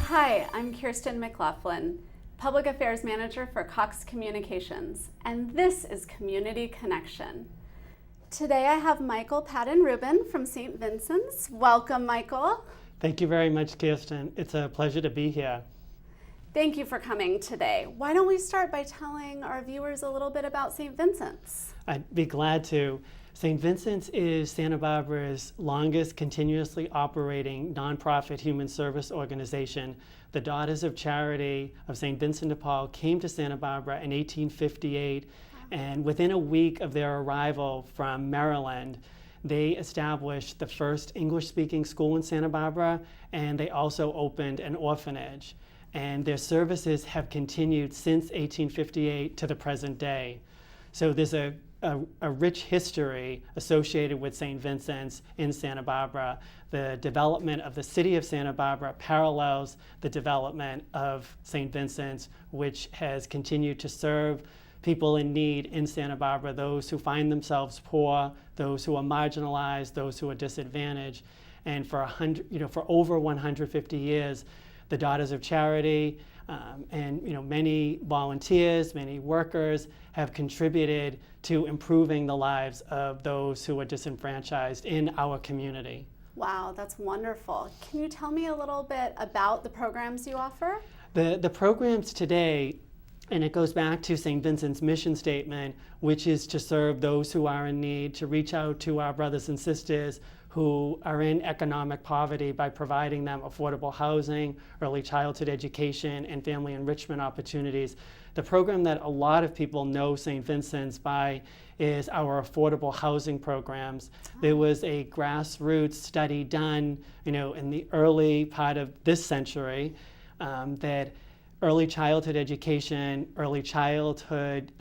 Hi, I'm Kirsten McLaughlin, Public Affairs Manager for Cox Communications, and this is Community Connection. Today I have Michael Patton-Rubin from St. Vincents. Welcome, Michael. Thank you very much, Kirsten. It's a pleasure to be here. Thank you for coming today. Why don't we start by telling our viewers a little bit about St. Vincents? I'd be glad to. St. Vincents is Santa Barbara's longest continuously operating nonprofit human service organization. The Daughters of Charity of St. Vincent de Paul came to Santa Barbara in 1858, and within a week of their arrival from Maryland, they established the first English-speaking school in Santa Barbara, and they also opened an orphanage. And their services have continued since 1858 to the present day. So there's a rich history associated with St. Vincent's in Santa Barbara. The development of the city of Santa Barbara parallels the development of St. Vincent's, which has continued to serve people in need in Santa Barbara, those who find themselves poor, those who are marginalized, those who are disadvantaged. And for over 150 years, the Daughters of Charity and many volunteers, many workers have contributed to improving the lives of those who are disenfranchised in our community. Wow, that's wonderful. Can you tell me a little bit about the programs you offer? The programs today, and it goes back to St. Vincent's mission statement, which is to serve those who are in need, to reach out to our brothers and sisters who are in economic poverty by providing them affordable housing, early childhood education, and family enrichment opportunities. The program that a lot of people know St. Vincent's by is our affordable housing programs. There was a grassroots study done, in the early part of this century that early childhood education, early childhood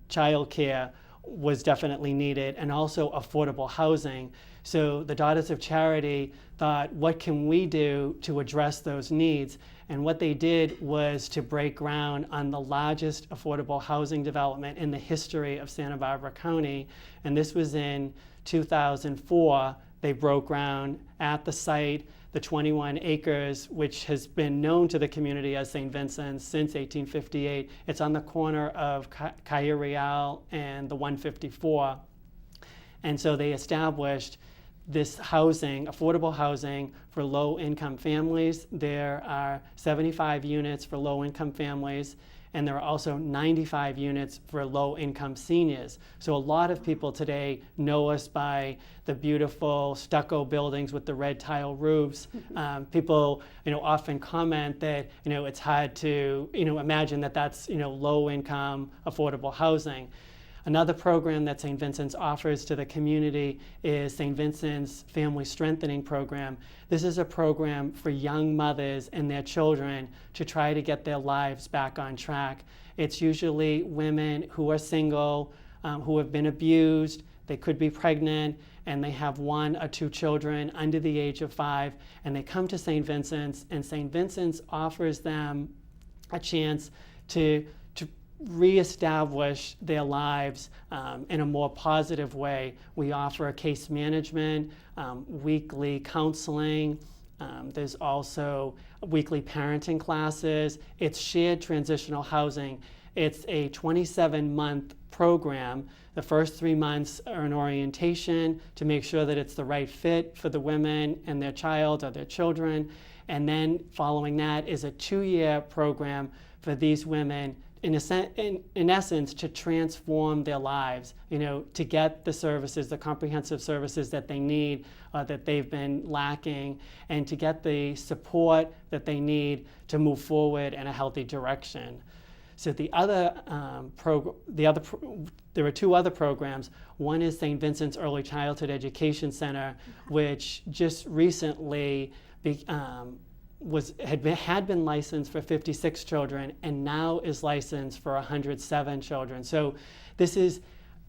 child care was definitely needed, and also affordable housing. So the Daughters of Charity thought, what can we do to address those needs? And what they did was to break ground on the largest affordable housing development in the history of Santa Barbara County. And this was in 2004. They broke ground at the site, the 21 acres, which has been known to the community as St. Vincent's since 1858. It's on the corner of Calle Real and the 154. And so they established this housing, affordable housing for low-income families. There are 75 units for low-income families, and there are also 95 units for low-income seniors. So a lot of people today know us by the beautiful stucco buildings with the red tile roofs. People, often comment that, it's hard to, imagine that that's, low-income affordable housing. Another program that St. Vincent's offers to the community is St. Vincent's Family Strengthening Program. This is a program for young mothers and their children to try to get their lives back on track. It's usually women who are single, who have been abused, they could be pregnant, and they have 1 or 2 children under the age of 5, and they come to St. Vincent's, and St. Vincent's offers them a chance to reestablish their lives in a more positive way. We offer case management, weekly counseling. There's also weekly parenting classes. It's shared transitional housing. It's a 27-month program. The first 3 months are an orientation to make sure that it's the right fit for the women and their child or their children. And then following that is a 2-year program for these women in essence, to transform their lives, to get the services, the comprehensive services that they need, that they've been lacking, and to get the support that they need to move forward in a healthy direction. So there are 2 other programs. One is St. Vincent's Early Childhood Education Center, which just recently had been licensed for 56 children and now is licensed for 107 children. So this is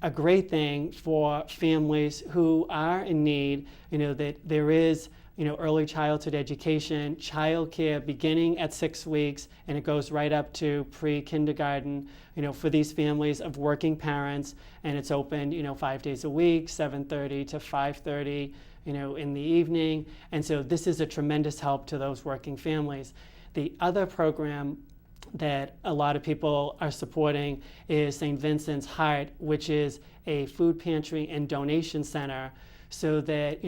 a great thing for families who are in need, that there is early childhood education, childcare beginning at 6 weeks, and it goes right up to pre-kindergarten, for these families of working parents, and it's open, 5 days a week, 7:30 to 5:30, in the evening. And so this is a tremendous help to those working families. The other program that a lot of people are supporting is St. Vincents Heart, which is a food pantry and donation center, so that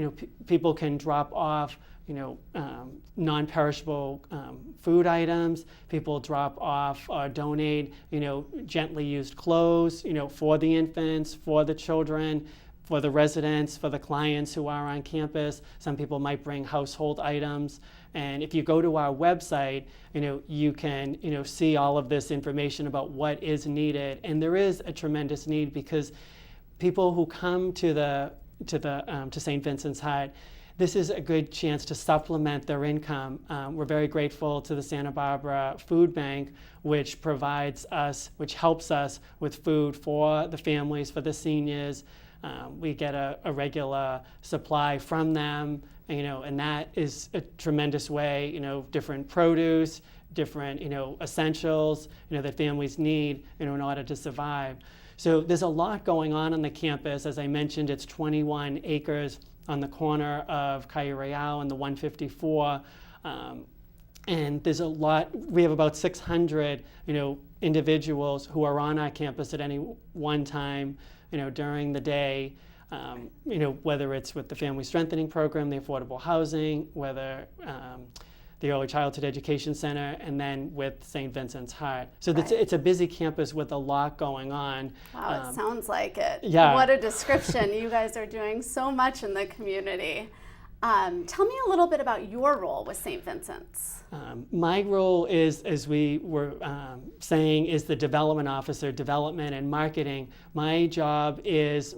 people can drop off non-perishable food items. People drop off or donate gently used clothes for the infants, for the children, for the residents, for the clients who are on campus. Some people might bring household items. And if you go to our website, you can see all of this information about what is needed. And there is a tremendous need, because people who come to St. Vincent's Heart, this is a good chance to supplement their income. We're very grateful to the Santa Barbara Food Bank, which helps us with food for the families, for the seniors. We get a regular supply from them, and that is a tremendous way, different produce, different, essentials, that families need, in order to survive. So there's a lot going on the campus. As I mentioned, it's 21 acres on the corner of Calle Real and the 154. And there's a lot. We have about 600, individuals who are on our campus at any one time, during the day, whether it's with the Family Strengthening Program, the affordable housing, whether the Early Childhood Education Center, and then with St. Vincent's Heart. So Right. It's a busy campus with a lot going on. Wow, it sounds like it. Yeah. What a description. You guys are doing so much in the community. Tell me a little bit about your role with St. Vincent's. My role is, as we were saying, is the development officer, development and marketing. My job is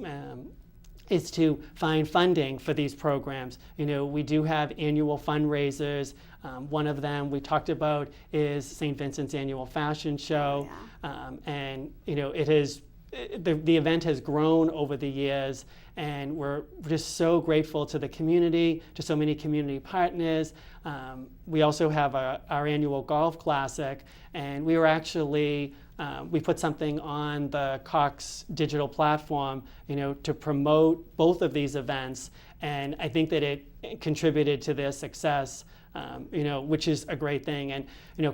to find funding for these programs. We do have annual fundraisers. One of them we talked about is St. Vincent's annual fashion show. Yeah. And it is the event has grown over the years, and we're just so grateful to the community, to so many community partners. We also have our annual golf classic, and we were actually we put something on the Cox digital platform, to promote both of these events, and I think that it contributed to their success, which is a great thing. And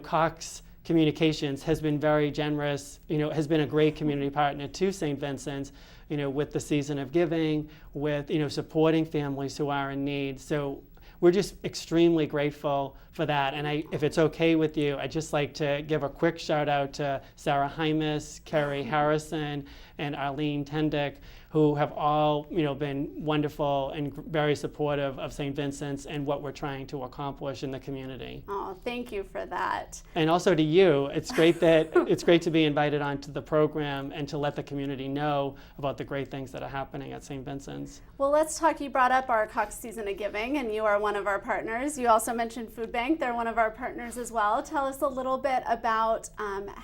Cox Communications has been very generous, has been a great community partner to St. Vincent's, with the Season of Giving, with, supporting families who are in need. So we're just extremely grateful for that. And if it's okay with you, I'd just like to give a quick shout out to Sarah Hymas, Carrie Harrison, and Arlene Tendick, who have all been wonderful and very supportive of St. Vincent's and what we're trying to accomplish in the community. Oh, thank you for that. And also to you, it's great to be invited onto the program and to let the community know about the great things that are happening at St. Vincent's. Well, let's talk. You brought up our Cox Season of Giving, and you are one of our partners. You also mentioned Food Bank. They're one of our partners as well. Tell us a little bit about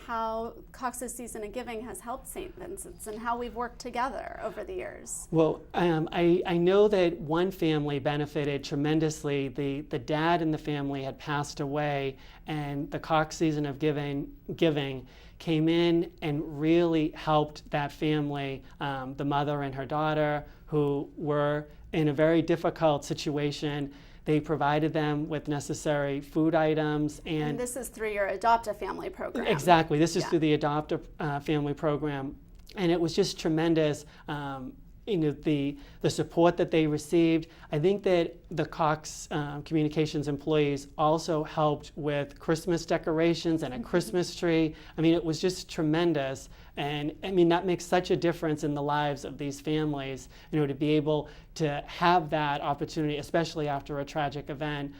how Cox's Season of Giving has helped St. Vincent's and how we've worked together over the years. Well, I know that one family benefited tremendously. The dad in the family had passed away, and the Cox Season of Giving came in and really helped that family, the mother and her daughter, who were in a very difficult situation. They provided them with necessary food items. And this is through your Adopt a Family program. Exactly. This is through the Adopt a Family program. And it was just tremendous, the support that they received. I think that the Cox Communications employees also helped with Christmas decorations and a Christmas tree. I mean, it was just tremendous. And I mean, that makes such a difference in the lives of these families, to be able to have that opportunity, especially after a tragic event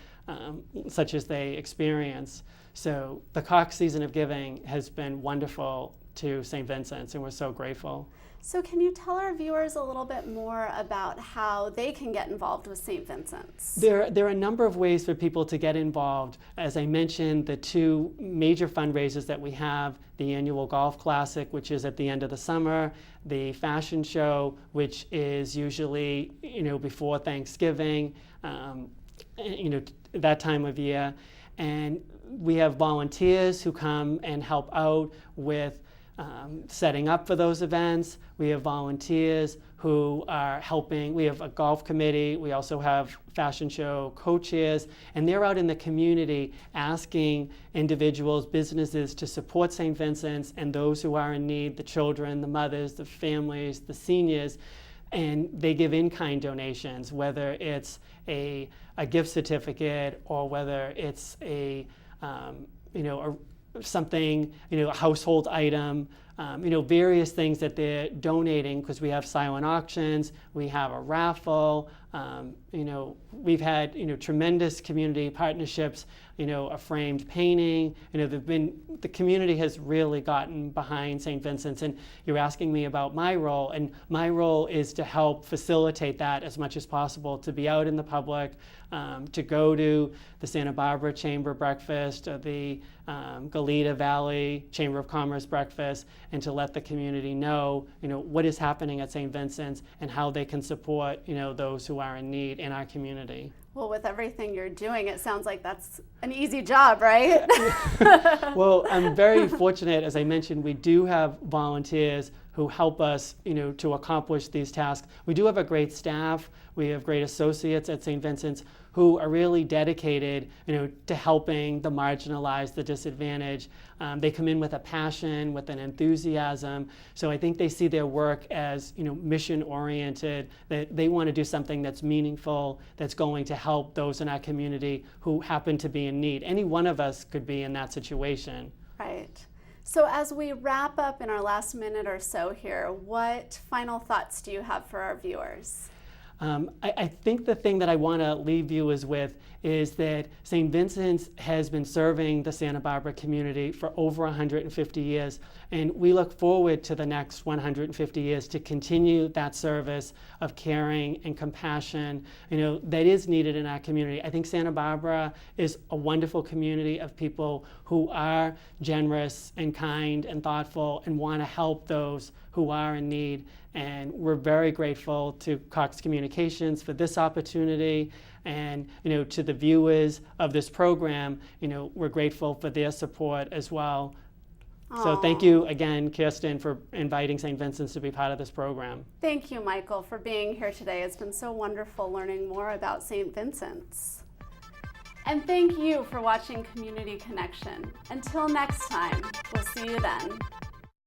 such as they experience. So the Cox Season of Giving has been wonderful to St. Vincent's, and we're so grateful. So can you tell our viewers a little bit more about how they can get involved with St. Vincent's? There are a number of ways for people to get involved. As I mentioned, the two major fundraisers that we have, the annual Golf Classic, which is at the end of the summer, the fashion show, which is usually before Thanksgiving, that time of year. And we have volunteers who come and help out with setting up for those events. We have volunteers who are helping. We have a golf committee. We also have fashion show co-chairs, and they're out in the community asking individuals, businesses to support St. Vincent's and those who are in need, the children, the mothers, the families, the seniors, and they give in-kind donations, whether it's a gift certificate or whether it's something, a household item, various things that they're donating, because we have silent auctions, we have a raffle, we've had, tremendous community partnerships, a framed painting, the community has really gotten behind St. Vincent's. And you're asking me about my role, and my role is to help facilitate that as much as possible, to be out in the public, to go to the Santa Barbara Chamber breakfast, or the Goleta Valley Chamber of Commerce breakfast, and to let the community know, what is happening at St. Vincent's and how they can support, those who are in need in our community. Well, with everything you're doing, it sounds like that's an easy job, right? Well, I'm very fortunate. As I mentioned, we do have volunteers who help us, to accomplish these tasks. We do have a great staff. We have great associates at St. Vincent's who are really dedicated, to helping the marginalized, the disadvantaged. They come in with a passion, with an enthusiasm. So I think they see their work as, mission-oriented, that they want to do something that's meaningful, that's going to help those in our community who happen to be in need. Any one of us could be in that situation. Right. So as we wrap up in our last minute or so here, what final thoughts do you have for our viewers? I think the thing that I want to leave viewers with is that St. Vincent's has been serving the Santa Barbara community for over 150 years, and we look forward to the next 150 years to continue that service of caring and compassion, that is needed in our community. I think Santa Barbara is a wonderful community of people who are generous and kind and thoughtful and want to help those who are in need. And we're very grateful to Cox Communications for this opportunity, and to the viewers of this program, we're grateful for their support as well. Aww. So thank you again, Kirsten, for inviting St. Vincent's to be part of this program. Thank you, Michael, for being here today. It's been so wonderful learning more about St. Vincent's. And thank you for watching Community Connection. Until next time, we'll see you then.